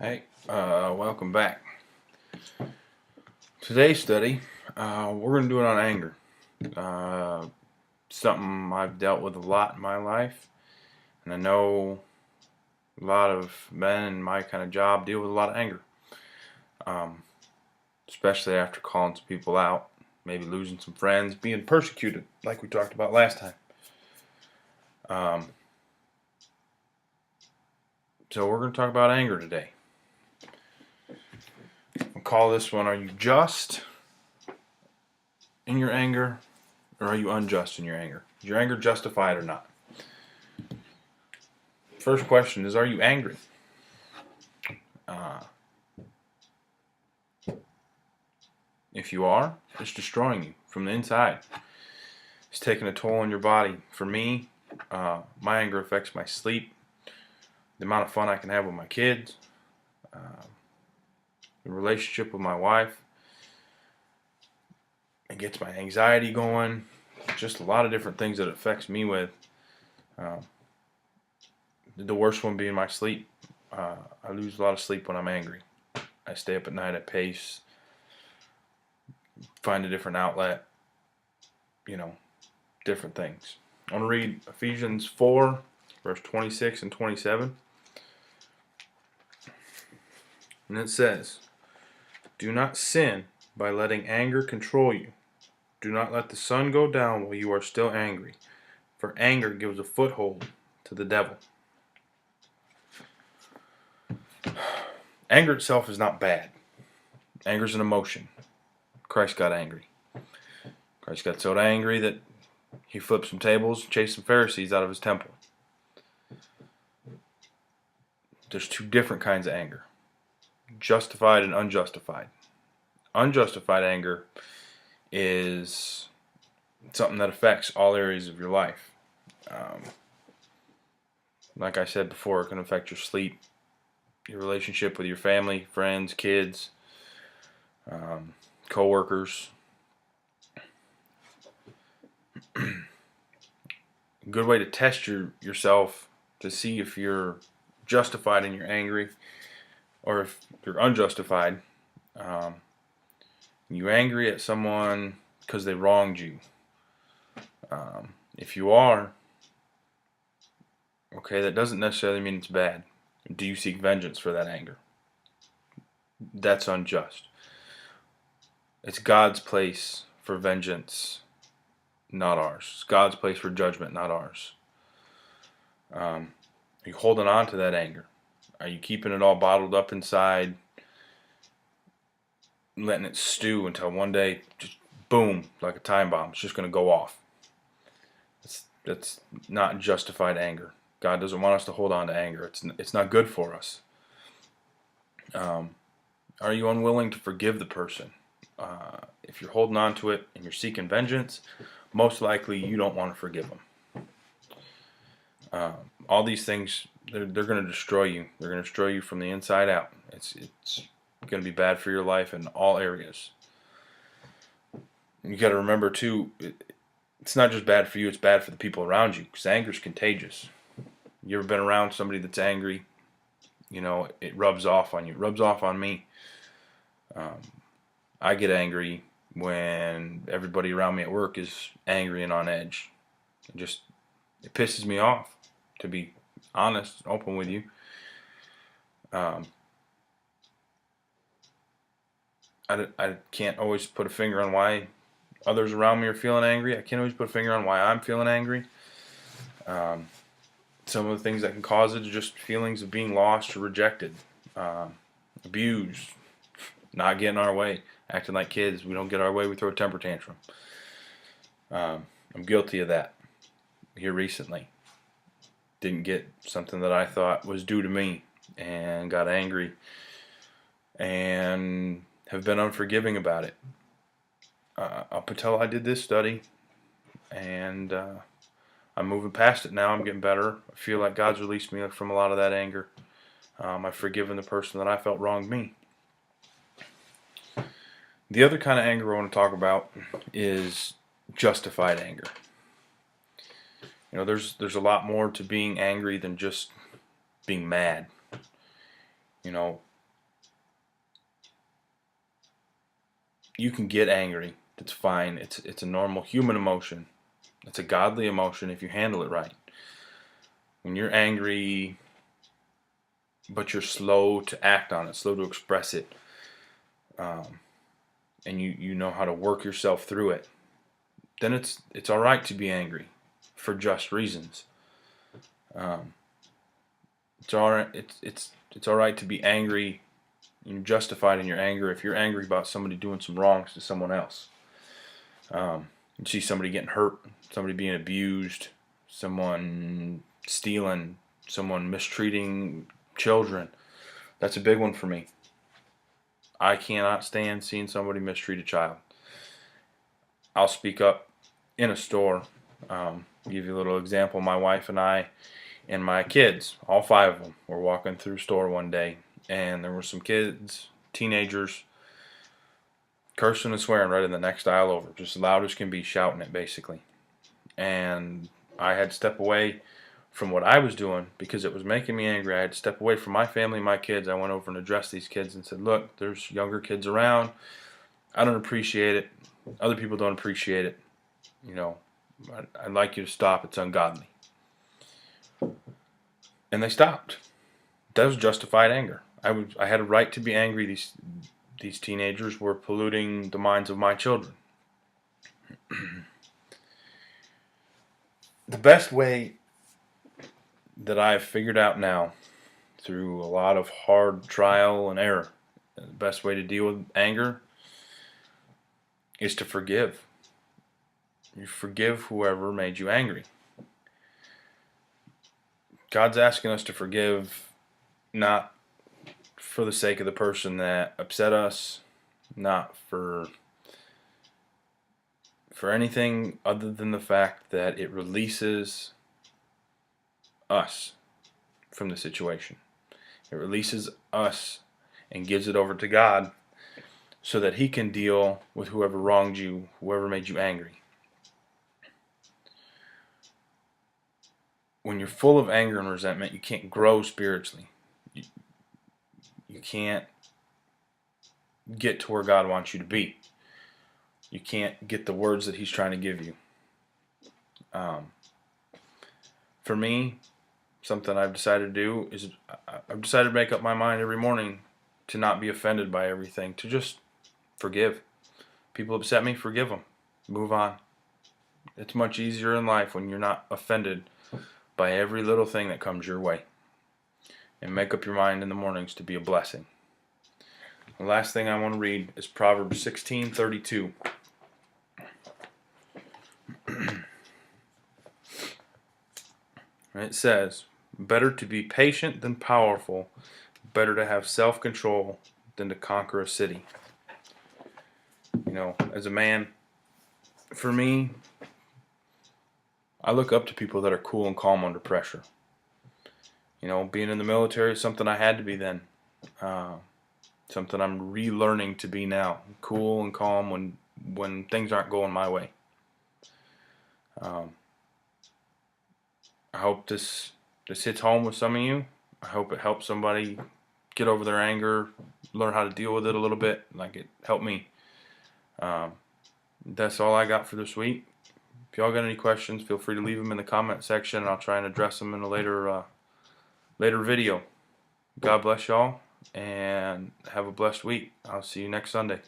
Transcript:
Hey, welcome back. Today's study, we're going to do it on anger. Uh, Something I've dealt with a lot in my life, and I know a lot of men in my kind of job deal with a lot of anger, um, especially after calling some people out, maybe losing some friends, being persecuted, like we talked about last time. Um, so we're going to talk about anger today. We'll call this one, are you just in your anger, or are you unjust in your anger? Is your anger justified or not? First question is, are you angry? Uh, if you are, it's destroying you from the inside. It's taking a toll on your body. For me, my anger affects my sleep, the amount of fun I can have with my kids, the relationship with my wife. It gets my anxiety going. Just a lot of different things that it affects me with. The worst one being my sleep. I lose a lot of sleep when I'm angry. I stay up at night, I pace, find a different outlet, different things. I want to read Ephesians 4, verse 26 and 27. And it says, "Do not sin by letting anger control you. Do not let the sun go down while you are still angry, for anger gives a foothold to the devil." Anger itself is not bad. Anger is an emotion. Christ got angry. Christ got so angry that he flipped some tables, chased some Pharisees out of his temple. There's two different kinds of anger: justified and unjustified. Unjustified anger is something that affects all areas of your life. Like I said before, it can affect your sleep, your relationship with your family, friends, kids, co-workers. A good way to test yourself to see if you're justified and you're angry, or if you're unjustified. You're angry at someone because they wronged you. If you are, okay, that doesn't necessarily mean it's bad. Do you seek vengeance for that anger? That's unjust. It's God's place for vengeance, not ours. It's God's place for judgment, not ours. Are you holding on to that anger? Are you keeping it all bottled up inside, letting it stew until one day, just boom, like a time bomb, it's just going to go off? That's not justified anger. God doesn't want us to hold on to anger. It's not good for us. Are you unwilling to forgive the person? If you're holding on to it and you're seeking vengeance, most likely you don't want to forgive them. All these things, they're going to destroy you. They're going to destroy you from the inside out. It's going to be bad for your life in all areas. You got to remember too, it's not just bad for you, it's bad for the people around you, because anger is contagious. You ever been around somebody that's angry? It rubs off on you. It rubs off on me. I get angry when everybody around me at work is angry and on edge. It pisses me off, to be honest, open with you. I can't always put a finger on why others around me are feeling angry. I can't always put a finger on why I'm feeling angry. Some of the things that can cause it are just feelings of being lost or rejected, abused, not getting our way, acting like kids. We don't get our way, we throw a temper tantrum. I'm guilty of that here recently. Didn't get something that I thought was due to me and got angry and have been unforgiving about it. Up until I did this study, and I'm moving past it now. I'm getting better. I feel like God's released me from a lot of that anger. I've forgiven the person that I felt wronged me. The other kind of anger I want to talk about is justified anger. There's a lot more to being angry than just being mad. you can get angry. It's fine. It's a normal human emotion. It's a godly emotion if you handle it right. When you're angry, but you're slow to act on it, slow to express it, and you know how to work yourself through it, then it's all right to be angry for just reasons. Um, it's all right. It's all right to be angry. You're justified in your anger if you're angry about somebody doing some wrongs to someone else. You see somebody getting hurt, somebody being abused, someone stealing, someone mistreating children. That's a big one for me. I cannot stand seeing somebody mistreat a child. I'll speak up in a store. Give you a little example. My wife and I and my kids, all 5 of them, were walking through a store one day, and there were some kids, teenagers, cursing and swearing right in the next aisle over, just as loud as can be, shouting it basically. And I had to step away from what I was doing because it was making me angry. I had to step away from my family, my kids. I went over and addressed these kids and said, look, there's younger kids around. I don't appreciate it. Other people don't appreciate it. You know, I'd like you to stop. It's ungodly. And they stopped. That was justified anger. I had a right to be angry. These teenagers were polluting the minds of my children. The best way that I've figured out now, through a lot of hard trial and error, the best way to deal with anger is to forgive. You forgive whoever made you angry. God's asking us to forgive not for the sake of the person that upset us, not for anything other than the fact that it releases us from the situation. It releases us and gives it over to God so that He can deal with whoever wronged you, whoever made you angry. When you're full of anger and resentment, you can't grow spiritually. You can't get to where God wants you to be. You can't get the words that He's trying to give you. For me, something I've decided to do is I've decided to make up my mind every morning to not be offended by everything, to just forgive. People upset me, forgive them. Move on. It's much easier in life when you're not offended by every little thing that comes your way. And make up your mind in the mornings to be a blessing. The last thing I want to read is Proverbs 16:32. It says, better to be patient than powerful, better to have self-control than to conquer a city. You know, as a man, for me, I look up to people that are cool and calm under pressure. You know, being in the military is something I had to be then. Something I'm relearning to be now. Cool and calm when things aren't going my way. I hope this hits home with some of you. I hope it helps somebody get over their anger, learn how to deal with it a little bit, like it helped me. That's all I got for this week. If y'all got any questions, feel free to leave them in the comment section, and I'll try and address them in a later video. God bless y'all, and have a blessed week. I'll see you next Sunday.